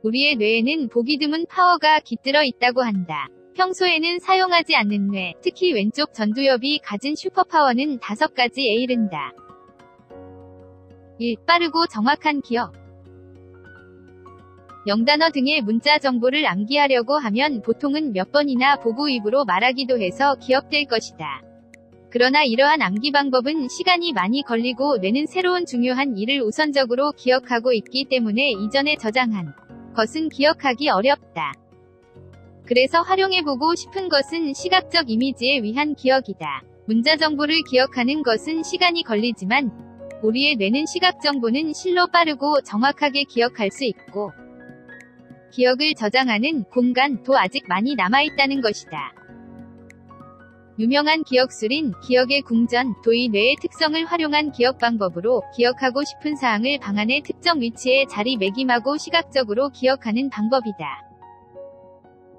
우리의 뇌에는 보기 드문 파워가 깃들어 있다고 한다. 평소에는 사용하지 않는 뇌, 특히 왼쪽 전두엽이 가진 슈퍼파워는 5가지에 이른다. 1. 빠르고 정확한 기억. 영단어 등의 문자 정보를 암기하려고 하면 보통은 몇 번이나 보고 입으로 말하기도 해서 기억될 것이다. 그러나 이러한 암기 방법은 시간이 많이 걸리고 뇌는 새로운 중요한 일을 우선적으로 기억하고 있기 때문에 이전에 저장한 것은 기억하기 어렵다. 그래서 활용해보고 싶은 것은 시각적 이미지에 위한 기억이다. 문자 정보를 기억하는 것은 시간이 걸리지만 우리의 뇌는 시각 정보는 실로 빠르고 정확하게 기억할 수 있고 기억을 저장하는 공간도 아직 많이 남아있다는 것이다. 유명한 기억술인 기억의 궁전도의 뇌의 특성을 활용한 기억 방법으로 기억하고 싶은 사항을 방안의 특정 위치에 자리매김하고 시각적으로 기억하는 방법이다.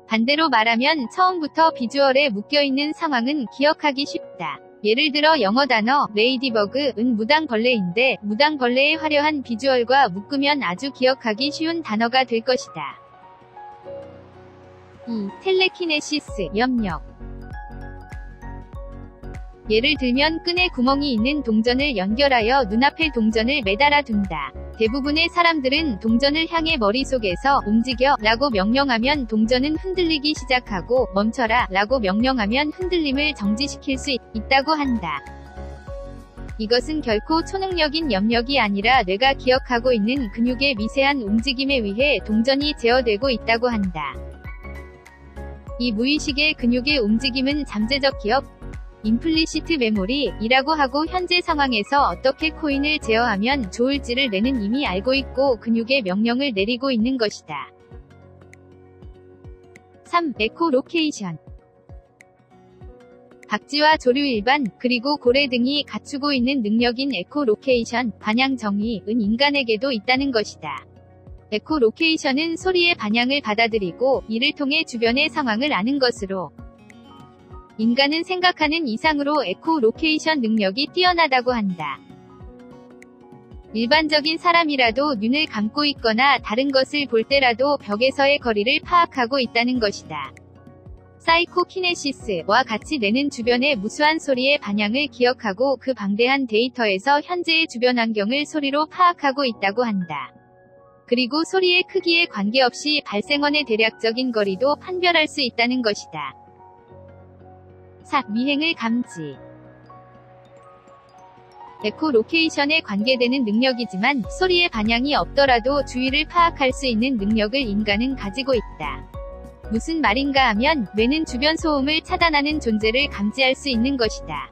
반대로 말하면 처음부터 비주얼에 묶여있는 상황은 기억하기 쉽다. 예를 들어 영어 단어 레이디버그은 무당벌레인데 무당벌레의 화려한 비주얼과 묶으면 아주 기억하기 쉬운 단어가 될 것이다. 2. 텔레키네시스, 염력. 예를 들면 끈에 구멍이 있는 동전을 연결하여 눈앞에 동전을 매달아 둔다. 대부분의 사람들은 동전을 향해 머릿속에서 움직여 라고 명령하면 동전은 흔들리기 시작하고 멈춰라 라고 명령하면 흔들림을 정지시킬 수 있다고 한다. 이것은 결코 초능력인 염력이 아니라 뇌가 기억하고 있는 근육의 미세한 움직임에 의해 동전이 제어되고 있다고 한다. 이 무의식의 근육의 움직임은 잠재적 기억, 임플리시트 메모리이라고 하고 현재 상황에서 어떻게 코인을 제어하면 좋을지를 뇌는 이미 알고 있고 근육에 명령을 내리고 있는 것이다. 3. 에코로케이션. 박쥐와 조류 일반, 그리고 고래 등이 갖추고 있는 능력인 에코로케이션, 반향 정의은 인간에게도 있다는 것이다. 에코로케이션은 소리의 반향을 받아들이고 이를 통해 주변의 상황을 아는 것으로 인간은 생각하는 이상으로 에코로케이션 능력이 뛰어나다고 한다. 일반적인 사람이라도 눈을 감고 있거나 다른 것을 볼 때라도 벽에서의 거리를 파악하고 있다는 것이다. 사이코키네시스와 같이 뇌는 주변의 무수한 소리의 반향을 기억하고 그 방대한 데이터에서 현재의 주변 환경을 소리로 파악하고 있다고 한다. 그리고 소리의 크기에 관계없이 발생원의 대략적인 거리도 판별할 수 있다는 것이다. 4. 미행을 감지. 에코로케이션에 관계되는 능력이지만 소리의 반향이 없더라도 주위를 파악할 수 있는 능력을 인간은 가지고 있다. 무슨 말인가 하면 뇌는 주변 소음을 차단하는 존재를 감지할 수 있는 것이다.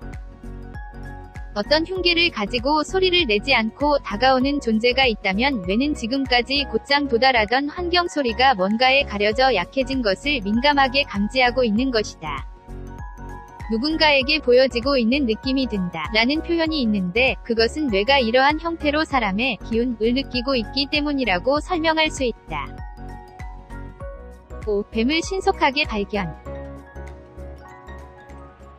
어떤 흉기를 가지고 소리를 내지 않고 다가오는 존재가 있다면 뇌는 지금까지 곧장 도달하던 환경 소리가 뭔가에 가려져 약해진 것을 민감하게 감지하고 있는 것이다. 누군가에게 보여지고 있는 느낌이 든다 라는 표현이 있는데 그것은 뇌가 이러한 형태로 사람의 기운을 느끼고 있기 때문이라고 설명할 수 있다. 5. 뱀을 신속하게 발견.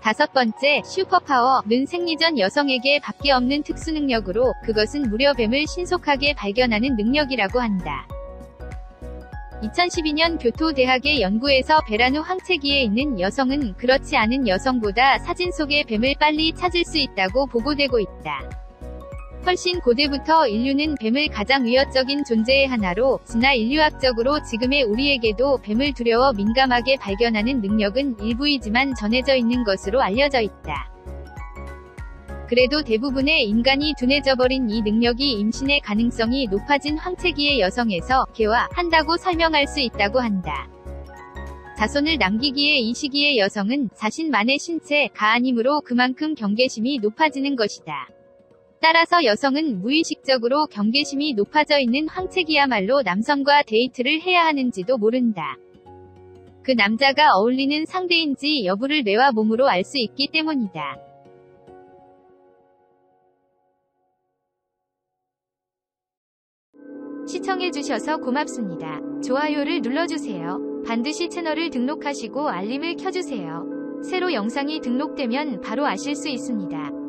5번째, 슈퍼파워는 생리전 여성에게 밖에 없는 특수능력으로 그것은 무려 뱀을 신속하게 발견하는 능력이라고 한다. 2012년 교토대학의 연구에서 베라누 황체기에 있는 여성은 그렇지 않은 여성보다 사진 속의 뱀을 빨리 찾을 수 있다고 보고되고 있다. 훨씬 고대부터 인류는 뱀을 가장 위협적인 존재의 하나로 지나 인류학적으로 지금의 우리에게도 뱀을 두려워 민감하게 발견하는 능력은 일부이지만 전해져 있는 것으로 알려져 있다. 그래도 대부분의 인간이 둔해져버린 이 능력이 임신의 가능성이 높아진 황체기의 여성에서 개화한다고 설명할 수 있다고 한다. 자손을 남기기에 이 시기의 여성은 자신만의 신체가 아니므로 그만큼 경계심이 높아지는 것이다. 따라서 여성은 무의식적으로 경계심이 높아져 있는 황체기야말로 남성과 데이트를 해야 하는지도 모른다. 그 남자가 어울리는 상대인지 여부를 뇌와 몸으로 알 수 있기 때문이다. 시청해주셔서 고맙습니다. 좋아요를 눌러주세요. 반드시 채널을 등록하시고 알림을 켜주세요. 새로 영상이 등록되면 바로 아실 수 있습니다.